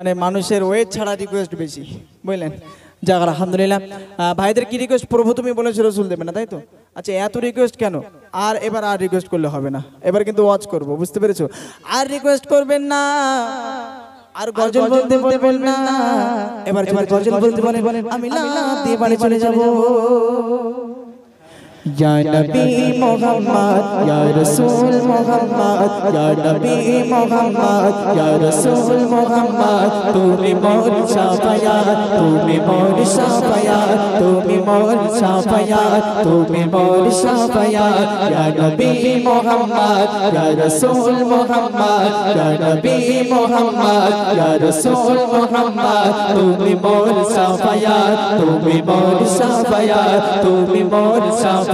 মানে মানুষের ওয়েট ছাড়া রিকোয়েস্ট বেশি, বুঝলেন? যাক আলহামদুলিল্লাহ। ভাইদের কি রিকোয়েস্ট? প্রভু তুমি বলেছো রসুল দেবে না, তাই তো? আচ্ছা, এত রিকোয়েস্ট কেন? আর এবার আর রিকোয়েস্ট করলে হবে না, এবার কিন্তু ওয়াচ করব, বুঝতে পেরেছো? আর রিকোয়েস্ট করবেন না, আর গজল বলতে বলবেন না। এবার গজল বলতে বলেন আমি লাভ দিয়ে বাড়ি চলে যাব। या नबी मोहम्मद या रसूल मोहम्मद या नबी मोहम्मद या रसूल मोहम्मद तुमी मोर शाफायात तुमी मोर शाफायात तुमी मोर शाफायात तुमी मोर शाफायात या नबी मोहम्मद या रसूल मोहम्मद या नबी मोहम्मद या रसूल मोहम्मद तुमी मोर शाफायात तुमी मोर शाफायात तुमी मोर शाफायात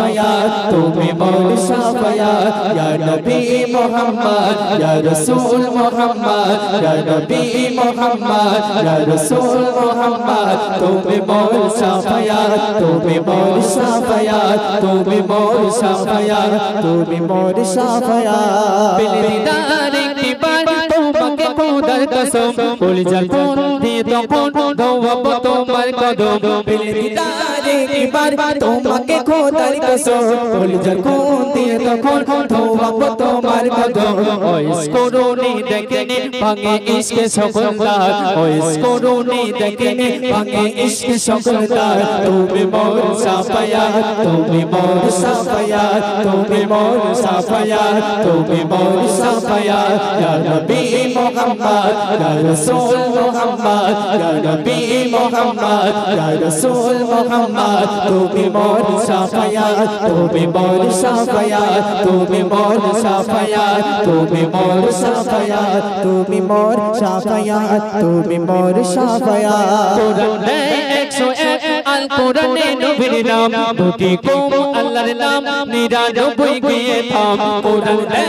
तुम्हें मोर शाफायात या नबी मोहम्मद या रसूल मोहम्मद या नबी मोहम्मद या रसूल मोहम्मद तुम्हें मोर शाफायात तुम्हें मोर शाफायात तुम्हें मोर शाफायात तुम्हें मोर शाफायात बिलदार की बात তোমাকে খোদার কসম বলি যখন দিয়ে তখন দৌড়ব তোমার কদম বিলদার की बात তোমাকে খোদার কসম বলি যখন দিয়ে তখন দৌড়ব তোমার কদম ওইস করুনি দেখেনি ভাঙে ইশকে সকল দার ওইস করুনি দেখেনি ভাঙে ইশকে সকল দার তুমি মোর শাফায়াত তুমি মোর শাফায়াত তুমি মোর শাফায়াত তুমি মোর শাফায়াত ইয়া নবী মোহাম্মদ ইয়া রাসূল মোহাম্মদ ইয়া নবী মোহাম্মদ ইয়া রাসূল মোহাম্মদ তুমি মোর শাফায়াত তুমি মোর শাফায়াত তুমি মোর শাফায়াত তুমি মোর শাফায়াত তুমি মোর শাফায়াত তুমি মোর শাফায়াত কোরআনে 101 আল কোরআনে নবীর নাম দুটি কম আল্লাহর নাম 99 গিয়ে থাম কোরআনে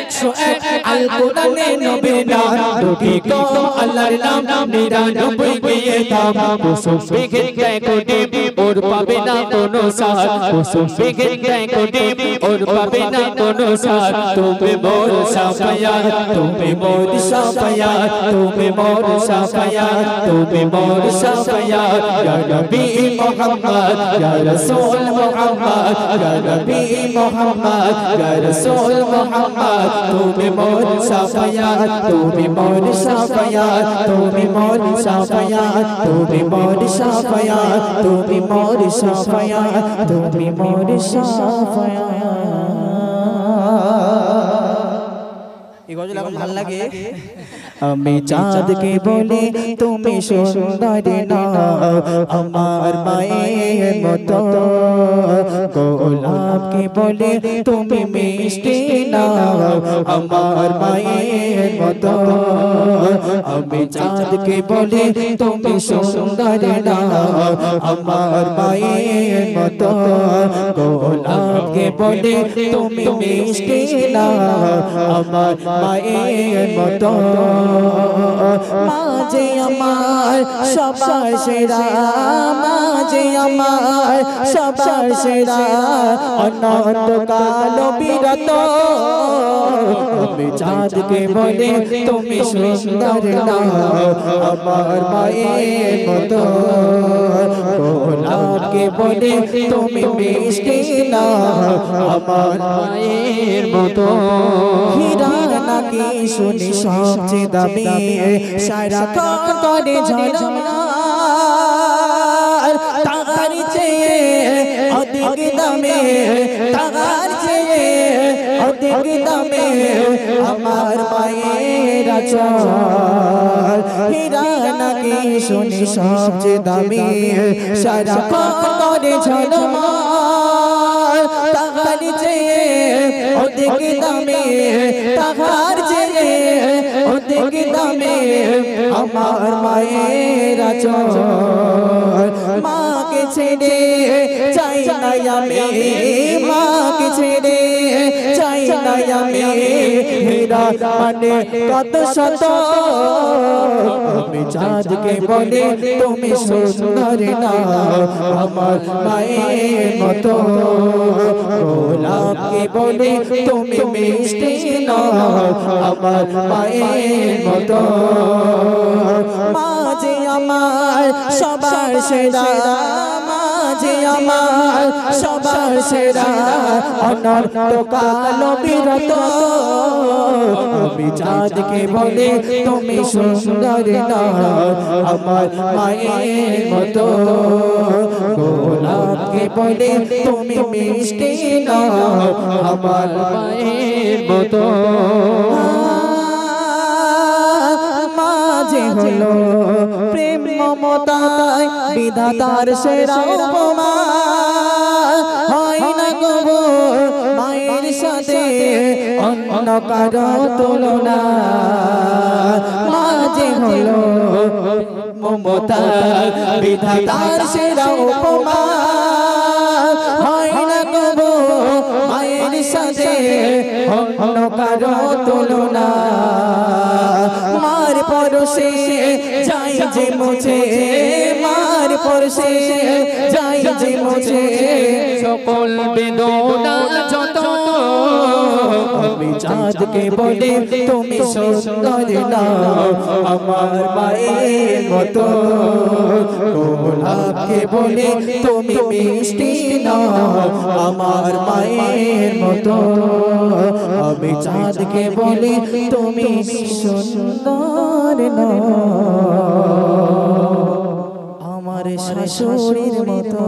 101 আল কোরআনে নবীর নাম দুটি কম আল্লাহর নাম 99 গিয়ে থাম কুসুম বিঘিন গায় কোটি ওর পাবে না কোনো সাথ কুসুম বিঘিন গায় কোটি ওর পাবে না কোনো সাথ তুমি মোর শাফায়াত তুমি মোর শাফায়াত তুমি মোর শাফায়াত তুমি মোর শাফায়াত ইয়া নবী মুহাম্মদ ইয়া রাসূল মুহাম্মদ ইয়া নবী মুহাম্মদ ইয়া রাসূল মুহাম্মদ তুমি মোর শাফায়াত তুমি মোর শাফায়াত তুমি মোর শাফায়াত তুমি মোর শাফায়াত তুমি মোর শাফায়াত তুমি মোর শাফায়াত। এই গজল এখন ভালো লাগে। আমি চাঁদকে বলি তুমি সুন্দর না আমার মায়ের মতো গোলাপকে বলি তুমি মিষ্টি না আমার মায়ের মতো আমি চাঁদকে বলি তুমি সুন্দর না আমার মায়ের মতো গোলাপকে বলি তুমি মিষ্টি না আমার মায়ের মতো মাঝে আমার সবার সেরা মাঝে আমার সবার সেরা অনন্ত কাল বিরত আমি চাঁদকে বলে তুমি সুন্দর না আমার মায়ের মতো গোলাপকে বলে তুমি মিষ্টি না আমার মায়ের মতো হীরা নাকি শুনি সবচেয়ে দামি সারা করে ঝলমলার তার চেয়ে অধিক দামে তার চেয়ে অধিক দামে আমার মায়ের আঁচল হীরা নাকি শুনি সবচেয়ে দামি সারা করে ঝলমলার তার চেয়ে অধিক দামে তার চেয়ে অধিক দামে আমার মায়ের আঁচল মাকে ছেড়ে চাই না আমি মাকে ছেড়ে চাই না আমি হীরা মানে কত শত আমি চাঁদকে বলি তুমি সুন্দর না আমার মায়ের মতো গোলাপকে বলি তুমি মিষ্টি না আমার মায়ের মতো মাঝে আমার সবার সেরা মাঝে আমার সবার সেরা অনন্ত কাল বিরত আমি চাঁদকে বলি তুমি সুন্দর না আমার মায়ের মতো গোলাপকে বলি তুমি মিষ্টি না আমার মায়ের মতো মাঝে হলো প্রেম মমতায় বিধাতার সেরা উপমা হয় না গো মায়ের সাথে অন্য কারো তুলনা মাঝে হলো মমতা বিধাতার সেরা উপমা হয় না গো মায়ের সাথে অন্য কারো তুলনা মার পরশে যাই যে মুছে মার পরশে যাই যে মুছে সকল বেদনা যত আমি চাঁদকে বলি তুমি সুন্দর না আমার মায়ের মতো গোলাপকে বলি তুমি মিষ্টি না আমার মায়ের মতো আমি চাঁদকে বলি তুমি সুন্দর না আমার শাশুড়ির মতো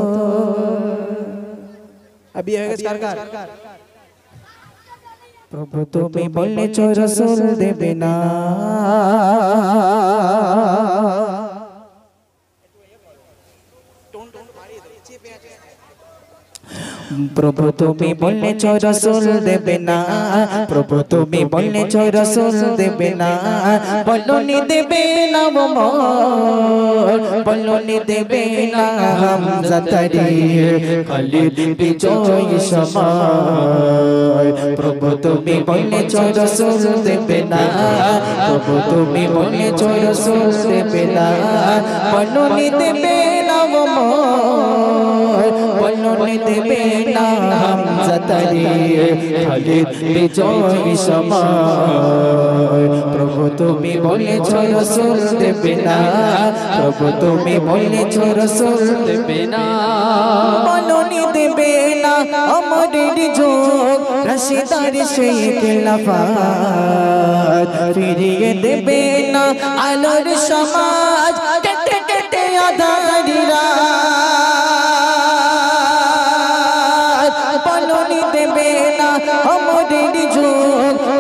अभी है सरकार प्रभु तुम्हें बोलने चो रसूल देवे ना प्रभु तुम्हें बोलने चो रसूल देवे ना प्रभु तुम्हें बोलने चो रसूल देवे ना बोलो नी देवे ना वो मोर बोलो नी देवे ना हम जतरी खालिद बिजोई समाय प्रभु तुम्हें बोलने चो रसूल देवे ना प्रभु तुम्हें बोलने चो रसूल देवे ना बोलो नी देवे ना वो मोर बोलो नी देवे ना हम जतरी खालिद बिजोई समाय प्रभु तुम्हें बोले छो रसूल देवे ना प्रभु तुम्हें बोले छो रसूल देवे ना बोलो नी देवे ना अमरेर जोग रशीदार शेख लफात फिरिए देवे ना आलोर समाज केटे केटे आधारीरा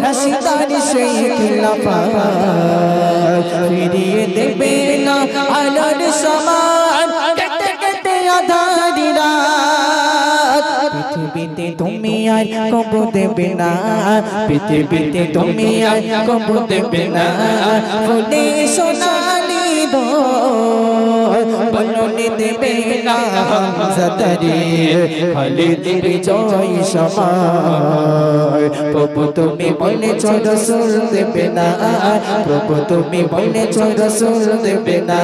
रशीदार शेख लफात फिरिए देवे ना आलोर समाज केटे केटे आधारी रात पृथ्वीते तुमी आर कब देवे ना पृथ्वीते तुमी आर कब देवे ना फुले सोनाली दो बोलो नी देवे ना हम जतरी खालिद बिजोई समाय प्रभु तुम्हें बोले छो रसूल देवे ना प्रभु तुम्हें बोले छो रसूल देवे ना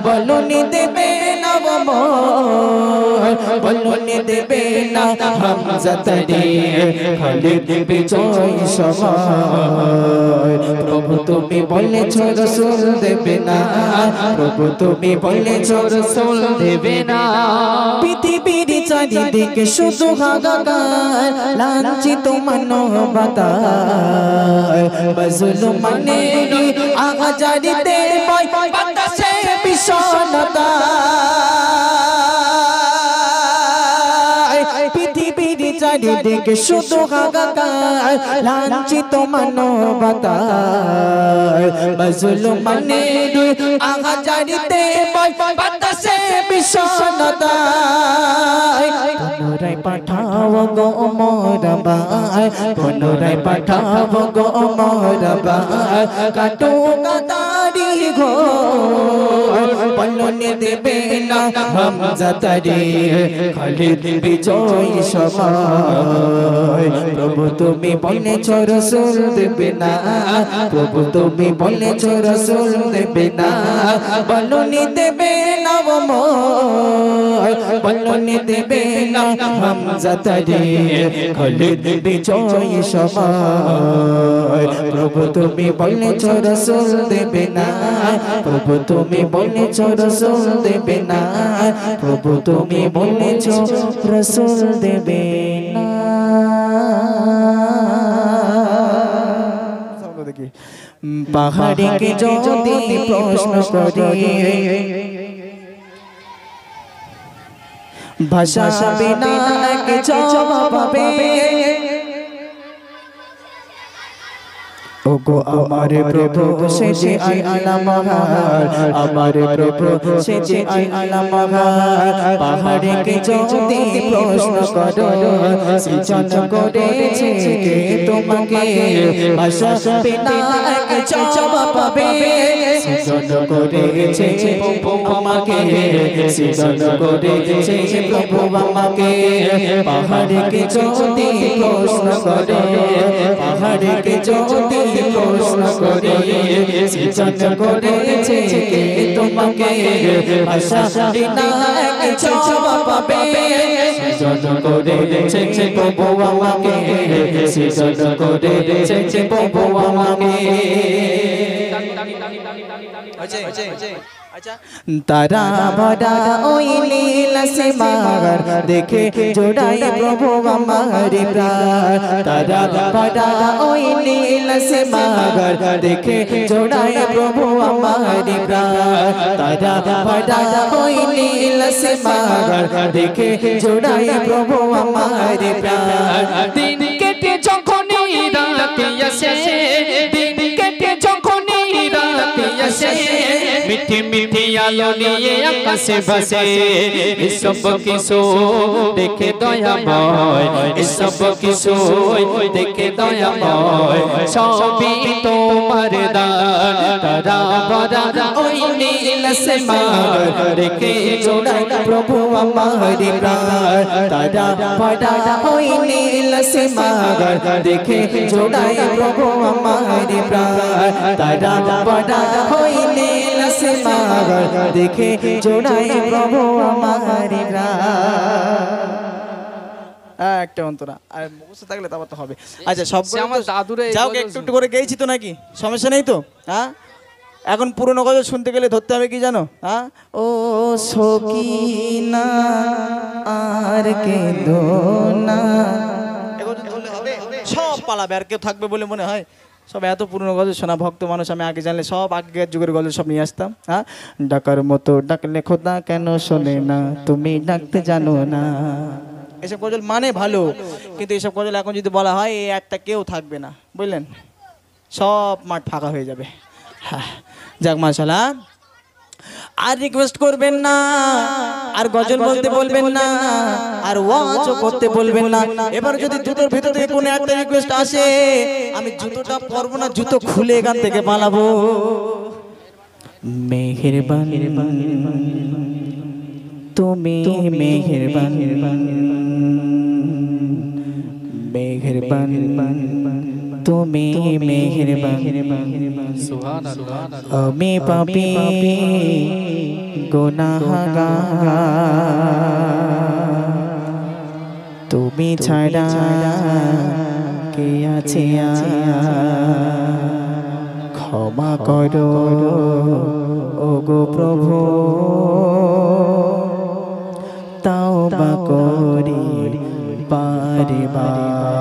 बोलो नी देवे ना वो मोर बोलो नी देवे ना हम जतरी खालिद बिजोई समाय प्रभु तुम्हें बोले छो रसूल देवे ना प्रभु तुम्हें बोले छो रसूल देवे ना पृथिवीर चारिदिके शुधु हाहाकार लांछित मानवताय मजलुमानेर आहाजारिते बय बातासे বিষণতা পৃথিবীর চারিদিকে শুধু হাহাকার লাঞ্ছিত মানবতা মাজলুমানের আহাজারিতে বাতাসে বিষণতা পুনরায় পাঠাও গো মোরবাই পুনরায় পাঠাও গো মোরবাই কাটো কাতারি ঘোর বলনি দেবে না হামজা তারে খালিদ বিজয় সময় প্রভু তুমি বলেছ রাসূল দেবে না প্রভু তুমি বলেছ রাসূল দেবে না বলনি দেবে না বলনি দেবে না হামজা তারে খালিদ বিজয় সময় প্রভু তুমি বলেছ রাসূল দেবে না প্রভু তুমি বলেছ রাসূল দেবে না প্রভু তুমি বলেছ রাসূল দেবে না পাহাড়কে যদি প্রশ্ন করি ভাষা বিনা এক জবাব পাবে ওগো আমার প্রভু সে যে আল্লাহ মহান আমার প্রভু সে যে আল্লাহ মহান পাহাড়কে যদি প্রশ্ন করো সৃজন করেছে কে তোমাকে ভাষা বিনা এক জবাব পাবে সৃজন করেছে প্রভু আমাকে সৃজন করেছে প্রভু আমাকে পাহাড়কে যদি প্রশ্ন করো পাহাড়কে যদি প্রশ্ন করে সৃজন করেছে কে তোমাকে ভাষা বিনা এক জবাব পাবে সৃজন করেছে প্রভু আমাকে সৃজন করেছে প্রভু আমাকে তারা ভরা ওই নীল সীমার দেখে জোড়ায় প্রভু আমার প্রাণ তারা ভরা ওই নীল সীমার দেখে জোড়ায় প্রভু আমার প্রাণ তারা ভরা ওই নীল সীমার দেখে জোড়ায় প্রভু আমার প্রাণ দিন কেটে যখনই রাতে আসে দিন কেটে যখনই রাতে আসে মিঠি মিঠি আলো নিয়ে আকাশে ভাসে এসব কিছু দেখে দয়াময় এসব কিছু দেখে দয়াময় সবই তোমার দান তারা ভরা ওই নীল সীমার দেখে জোড়ায় প্রভু আমার প্রাণ তারা ভরা ওই নীল সীমার দেখে জোড়ায় প্রভু আমার প্রাণ তারা ভরা ওই নীল সীমার দেখে জোড়ায় প্রভু আমার প্রাণ একটা অন্তরা আর মুখস্থ থাকলে তারপর তো হবে আচ্ছা সব আমার দাদুরে যাও একটু একটু করে গেয়েছি তো নাকি সমস্যা নেই তো হ্যাঁ এখন পুরনো গজল শুনতে গেলে ধরতে হবে কি জানো হ্যাঁ ও সকিনা আর কেঁদো না সব পালাবে আর কেউ থাকবে বলে মনে হয় সব এত পুরনো গজল শোনা ভক্ত মানুষ আমি আগে জানলে সব আগের যুগের গজল সব নিয়ে আসতাম হ্যাঁ ডাকার মতো ডাকলে খোদা কেন শোনে না তুমি ডাকতে জানো না এসব গজল মানে ভালো কিন্তু এসব গজল এখন যদি বলা হয় এই একটা কেউ থাকবে না বুঝলেন সব মাঠ ফাঁকা হয়ে যাবে হ্যাঁ যাক মাশাআল্লাহ আর রিকোয়েস্ট করবেন না আর গজল বলতে বলবেন না আর ওয়াজও করতে বলবেন না এবার যদি জুতোর ভিতর থেকে কোনো একটা রিকোয়েস্ট আসে আমি জুতোটা পরবো না জুতো খুলে এখান থেকে পালাবো মেহেরবান তুমি মেহেরবান মেহেরবান তুমি মেহেরবান সুবহানাল্লাহ আমি পাপী গুনাহগার তুমি ছাড়া কে আছে ক্ষমা করো ওগো প্রভু তাওবা করি বারে বার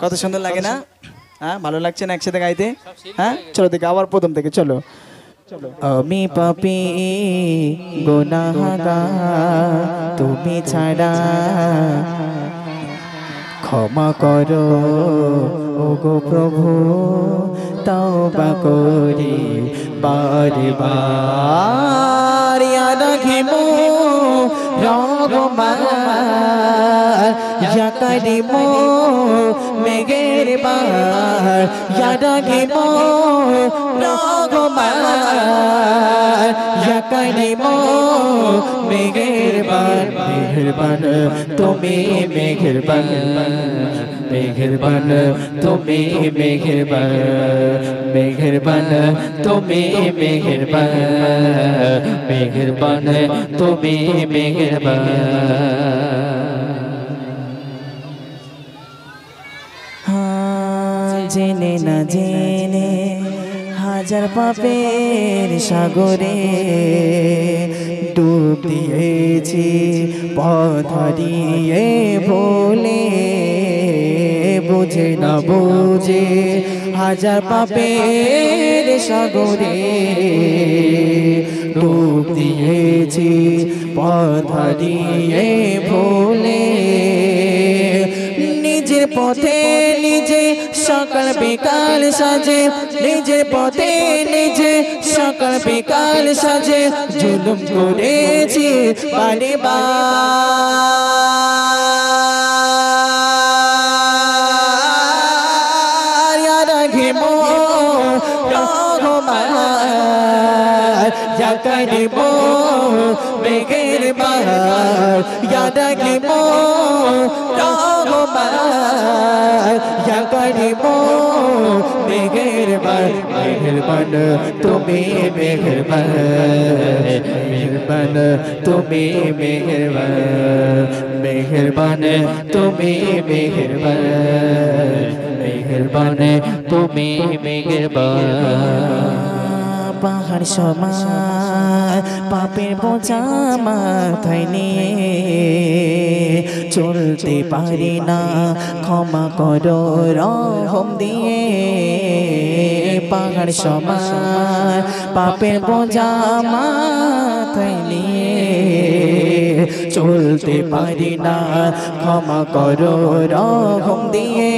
কত সুন্দর লাগে না হ্যাঁ ভালো লাগছে না একসাথে গাইতে হ্যাঁ চলো দেখে আবার প্রথম থেকে চলো আমি পাপী গুনাহগার তুমি ছাড়া ক্ষমা করো ওগো প্রভু তওবা করি বারে বার ইয়া রাহিমু রহমান ইয়া কারিম মেহেরবান ইয়া রহিম রহমান ইয়া কারিম মেহেরবান মেহেরবান তুমি মেহেরবান মেহেরবান তুমি মেহেরবান মেহেরবান তুমি মেহেরবান মেহেরবান তুমি মেহেরবান জেনে না জেনে হাজার পাপের সাগরে ডুব দিয়েছি পথ হারিয়ে ভুলে বুঝে না বুঝে হাজার পাপের সাগরে ডুব দিয়েছি পথ হারিয়ে ভুলে নিজের পথে নিজে সকাল বিকাল সাজে নিজের পথে নিজে সকাল বিকাল সাজে জুলুম করেছি বারে বার ইয়া রহিম রহমান ইয়া কারিম মেহেরবান ইয়া রহিম ইয়া কারিম মেহেরবান মেহেরবান তুমি মেহেরবান মেহেরবান তুমি মেহেরবান মেহেরবান তুমি মেহেরবান মেহেরবান তুমি মেহেরবান পাহাড় সমান পাপের বোঝা মাথায় নিয়ে চলতে পারি না ক্ষমা করো রহম দিয়ে পাহাড় সমান পাপের বোঝা মাথায় নিয়ে চলতে পারি না ক্ষমা করো রহম দিয়ে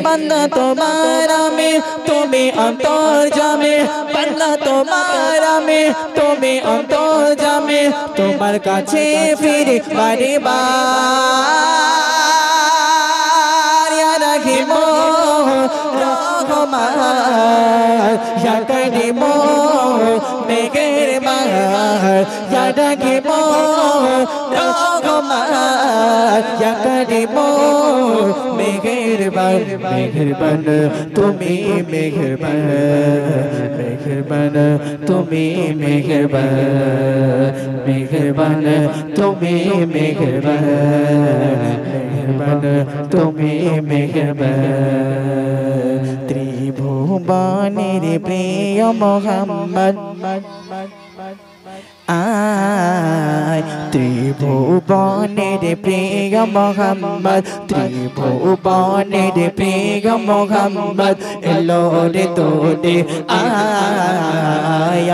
বান্দা তোমার আমি তুমি অন্তর জামে বান্দা তোমার আমি তুমি অন্তর জামে তোমার কাছে ফিরে বারে বার ইয়া রহিম রহমান ইয়া কারিম মেহেরবান ইয়া রহিম রহমান ইয়া কারিম মেহেরবান মেহেরবান তুমি মেহেরবান মেহেরবান তুমি মেহেরবান মেহেরবান তুমি মেহেরবান মেহেরবান তুমি মেহেরবান ত্রিভুবনের প্রিয় মোহাম্মদ আয় ত্রিভুবনের প্রিয় মোহাম্মদ ত্রিভুবনের প্রিয় মোহাম্মদ এলো রে তোরে আয়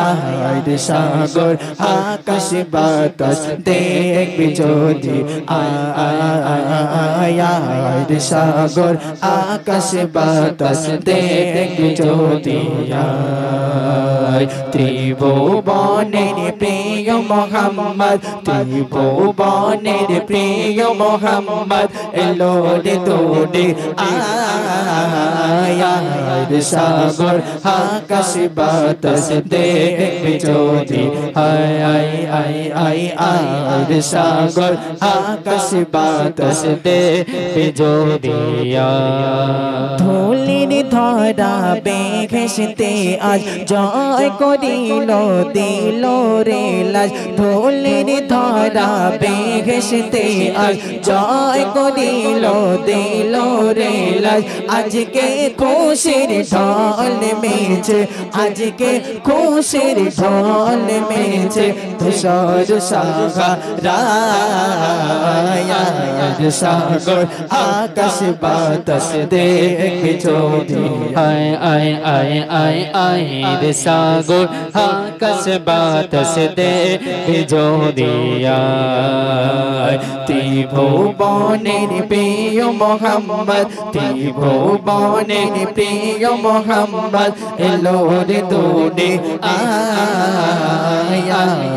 সাগর আকাশ বাতাস দেখবি যদি আয় সাগর আকাশ বাতাস দেখবি যদি ত্রিভুবনের প্রিয় মোহাম্মদ ত্রিভুবনের প্রিয় মোহাম্মদ এলো রে তোরে আয় সাগর আকাশ বাতাস দেখবি যদি আয় সাগর আকাশ বাতাস দেখবি যদি ধুলির ধরা বেঘেসতে আজ জয় করিল দিল রে লাজ ধুলির ধরা বেঘেসতে আজ জয় করিল দিল রে লাজ আজকে খুশির ঢল মেছে আজকে খুশির ঢল মেছে ধূসর সাগা রায় আয় সাগর আকাশ বাতাস দেখবি যদি আয় আয় আয় আয় আয় রে সাগর আকাশ বাতাস দেখবি যদি আয় ত্রিভুবনের প্রিয় মোহাম্মদ ত্রিভুবনের প্রিয় মোহাম্মদ এলো রে দৌড়ে আয় আয়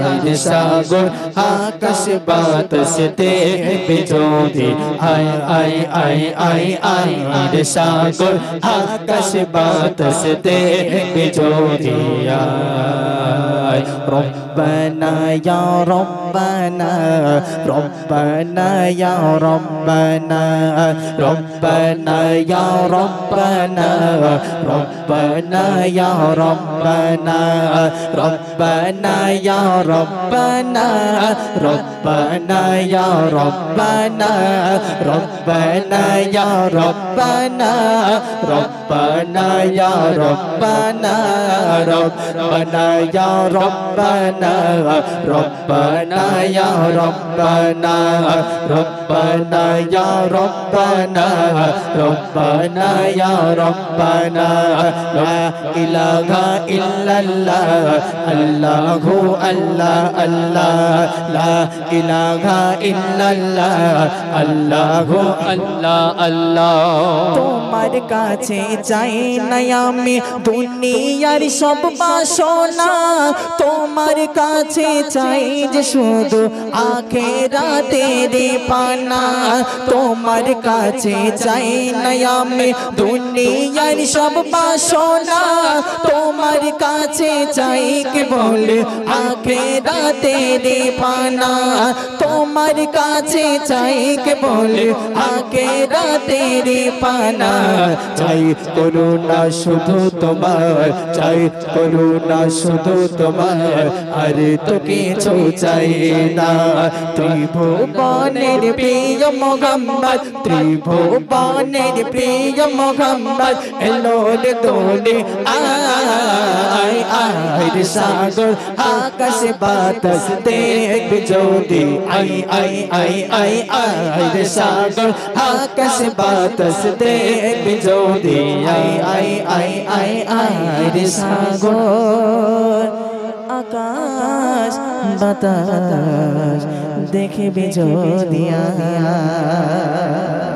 সাগর আকাশ বাতাস দেখবি যদি আয় আয় আয় আয় আয় রে সাগর আকাশ বাতাস দেখবি যদি আয় রব্বানা ইয়া রব্বানা রব্বানা ইয়া রব্বানা রব্বানা ইয়া রব্বানা রব্বানা ইয়া রব্বানা রব্বানা ইয়া রব্বানা রব্বানা ইয়া রব্বানা রব্বানা ইয়া রব্বানা রব্বানা ইয়া রব্বানা রব্বানা ইয়া রব্বানা রব্বানা ইয়া রব্বানা রব্বানা ইয়া রব্বানা রব্বানা ইয়া রব্বানা লা ইলাহা ইল্লাল্লাহ আল্লাহু আল্লাহ আল্লাহ লা ইলাহা ইল্লাল্লাহ আল্লাহু আল্লাহ আল্লাহ তোমার কাছে চাই না আমি দুনিয়ার সব বাসনা তোমার কাছে চাই যে শুধু আখিরাতের পানা তোমার কাছে চাই না আমি দুনিয়ার সব বাসনা তোমার কাছে চাই কেবল আখিরাতের পানা তোমার কাছে চাই কেবল আখিরাতের পানা চাই করুণা শুধু তোমার চাই করুণা শুধু তোমার আর তো কিছু চাই না ত্রিভুবনের প্রিয় মোহাম্মদ ত্রিভুবনের প্রিয় মোহাম্মদ এলো রে দোলে আয় আয় রে সাগর আকাশ বাতাস দেখবি যদি আয় আয় আয় আয় আয় রে সাগর আকাশ বাতাস দেখবি যদি আয় আয় আয় আয় আয় রে সাগর আকাশ বাতাস দেখবি যদি আয়